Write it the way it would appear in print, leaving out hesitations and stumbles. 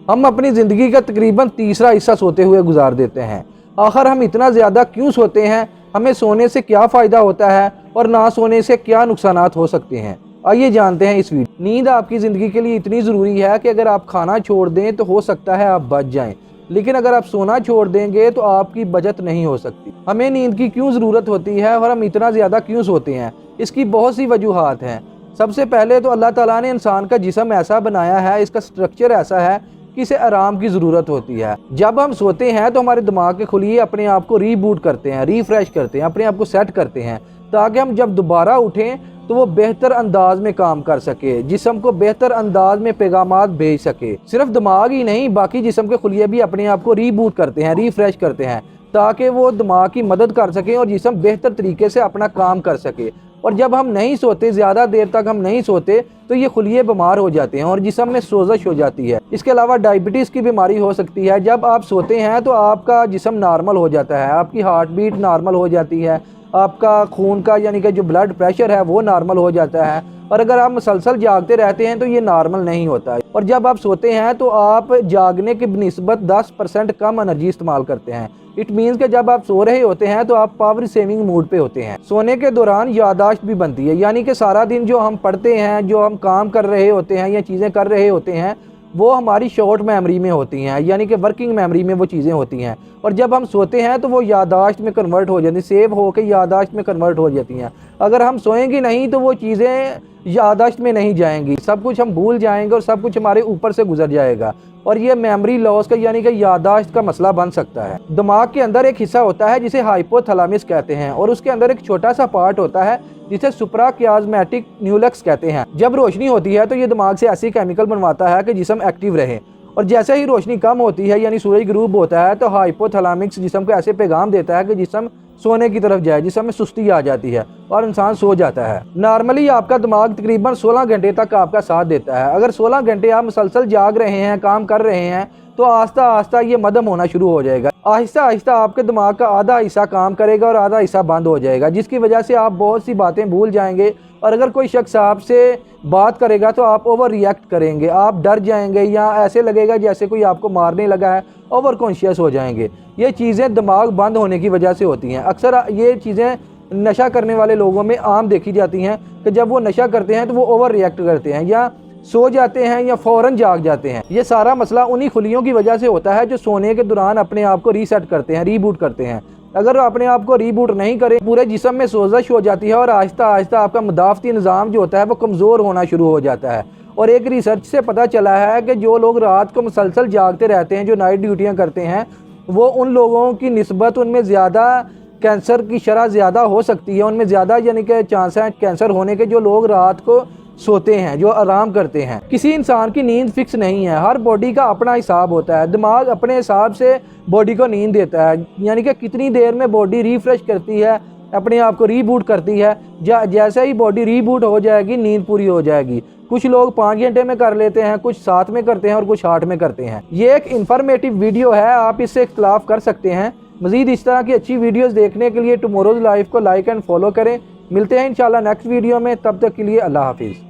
हम अपनी ज़िंदगी का तकरीबन तीसरा हिस्सा सोते हुए गुजार देते हैं। आखिर हम इतना ज़्यादा क्यों सोते हैं, हमें सोने से क्या फ़ायदा होता है और ना सोने से क्या नुकसानात हो सकते हैं, आइए जानते हैं इस वीडियो। नींद आपकी ज़िंदगी के लिए इतनी ज़रूरी है कि अगर आप खाना छोड़ दें तो हो सकता है आप बच जाएं, लेकिन अगर आप सोना छोड़ देंगे तो आपकी बचत नहीं हो सकती। हमें नींद की क्यों ज़रूरत होती है और हम इतना ज़्यादा क्यों सोते हैं, इसकी बहुत सी वजूहात हैं। सबसे पहले तो अल्लाह ताला ने इंसान का जिस्म ऐसा बनाया है, इसका स्ट्रक्चर ऐसा है कि इसे आराम की ज़रूरत होती है। जब हम सोते हैं तो हमारे दिमाग के खुलिए अपने आप को रीबूट करते हैं, रिफ़्रेश करते हैं, अपने आप को सेट करते हैं, ताकि हम जब दोबारा उठें तो वो बेहतर अंदाज में काम कर सके, जिस्म को बेहतर अंदाज में पैगामात भेज सके। सिर्फ दिमाग ही नहीं, बाकी जिस्म के खुलिए भी अपने आप को रीबूट करते हैं, रिफ़्रेश करते हैं, ताकि वो दिमाग की मदद कर सकें और जिस्म बेहतर तरीके से अपना काम कर सके। और जब हम नहीं सोते, ज़्यादा देर तक हम नहीं सोते, तो ये खुलिए बीमार हो जाते हैं और जिस्म में सोजश हो जाती है। इसके अलावा डायबिटीज़ की बीमारी हो सकती है। जब आप सोते हैं तो आपका जिस्म नॉर्मल हो जाता है, आपकी हार्ट बीट नॉर्मल हो जाती है, आपका खून का यानी कि जो ब्लड प्रेशर है वो नॉर्मल हो जाता है। और अगर आप मुसलसल जागते रहते हैं तो ये नॉर्मल नहीं होता है। और जब आप सोते हैं तो आप जागने की बनिस्बत 10% कम एनर्जी इस्तेमाल करते हैं। इट मीन्स कि जब आप सो रहे होते हैं तो आप पावर सेविंग मूड पे होते हैं। सोने के दौरान यादाश्त भी बनती है, यानी कि सारा दिन जो हम पढ़ते हैं, जो हम काम कर रहे होते हैं या चीज़ें कर रहे होते हैं, वो हमारी शॉर्ट मेमोरी में होती हैं, यानी कि वर्किंग मेमोरी में वो चीज़ें होती हैं। और जब हम सोते हैं तो वो यादाश्त में कन्वर्ट हो जाती हैं, सेव होकर यादाश्त में कन्वर्ट हो जाती हैं। अगर हम सोएंगे नहीं तो वो चीज़ें यादाश्त में नहीं जाएंगी, सब कुछ हम भूल जाएंगे और सब कुछ हमारे ऊपर से गुजर जाएगा और ये मेमोरी लॉस का यानी कि यादाश्त का मसला बन सकता है। दिमाग के अंदर एक हिस्सा होता है जिसे हाइपोथैलेमस कहते हैं और उसके अंदर एक छोटा सा पार्ट होता है जिसे सुप्राकियास्मेटिक न्यूक्लियस कहते हैं। जब रोशनी होती है तो ये दिमाग से ऐसी केमिकल बनवाता है कि जिस्म एक्टिव रहे, और जैसे ही रोशनी कम होती है यानी सूरज ग्रूब होता है तो हाइपोथैलेमस जिस्म को ऐसे पैगाम देता है कि जिस्म सोने की तरफ जाए, जिस्म में सुस्ती आ जाती है और इंसान सो जाता है। नॉर्मली आपका दिमाग तकरीबन 16 घंटे तक आपका साथ देता है। अगर 16 घंटे आप मुसलसल जाग रहे हैं, काम कर रहे हैं, तो आहिस्ता आहिस्ता ये मदम होना शुरू हो जाएगा। आहिस्ता आहिस्ता आपके दिमाग का आधा हिस्सा काम करेगा और आधा हिस्सा बंद हो जाएगा, जिसकी वजह से आप बहुत सी बातें भूल जाएंगे। और अगर कोई शख्स आपसे बात करेगा तो आप ओवर रिएक्ट करेंगे, आप डर जाएंगे या ऐसे लगेगा जैसे कोई आपको मारने लगा है, ओवर कॉन्शियस हो जाएंगे। ये चीज़ें दिमाग बंद होने की वजह से होती हैं। अक्सर ये चीज़ें नशा करने वाले लोगों में आम देखी जाती हैं कि जब वो नशा करते हैं तो वो ओवर रिएक्ट करते हैं या सो जाते हैं या फ़ौरन जाग जाते हैं। ये सारा मसला उन्हीं खुलियों की वजह से होता है जो सोने के दौरान अपने आप को रीसेट करते हैं, रीबूट करते हैं। अगर अपने आप को रीबूट नहीं करें, पूरे जिस्म में सोजश हो जाती है और आहिस्ता आहिस्ता आपका मुदाफ़ती निज़ाम जो होता है वो कमज़ोर होना शुरू हो जाता है। और एक रिसर्च से पता चला है कि जो लोग रात को मुसलसल जागते रहते हैं, जो नाइट ड्यूटियाँ करते हैं, वो उन लोगों की निस्बत उनमें ज़्यादा कैंसर की शरह ज़्यादा हो सकती है, उनमें ज़्यादा यानी कि चांस हैं कैंसर होने के, जो लोग रात को सोते हैं, जो आराम करते हैं। किसी इंसान की नींद फिक्स नहीं है, हर बॉडी का अपना हिसाब होता है। दिमाग अपने हिसाब से बॉडी को नींद देता है, यानी कि कितनी देर में बॉडी रिफ़्रेश करती है, अपने आप को रीबूट करती है। जैसे ही बॉडी रीबूट हो जाएगी नींद पूरी हो जाएगी। कुछ लोग 5 घंटे में कर लेते हैं, कुछ 7 में करते हैं और कुछ 8 में करते हैं। ये एक इन्फॉर्मेटिव वीडियो है, आप इससे इख्तिलाफ कर सकते हैं। मज़ीद इस तरह की अच्छी वीडियोस देखने के लिए टुमारोज़ लाइफ को लाइक एंड फॉलो करें। मिलते हैं इंशाल्लाह नेक्स्ट वीडियो में, तब तक के लिए अल्लाह हाफिज़।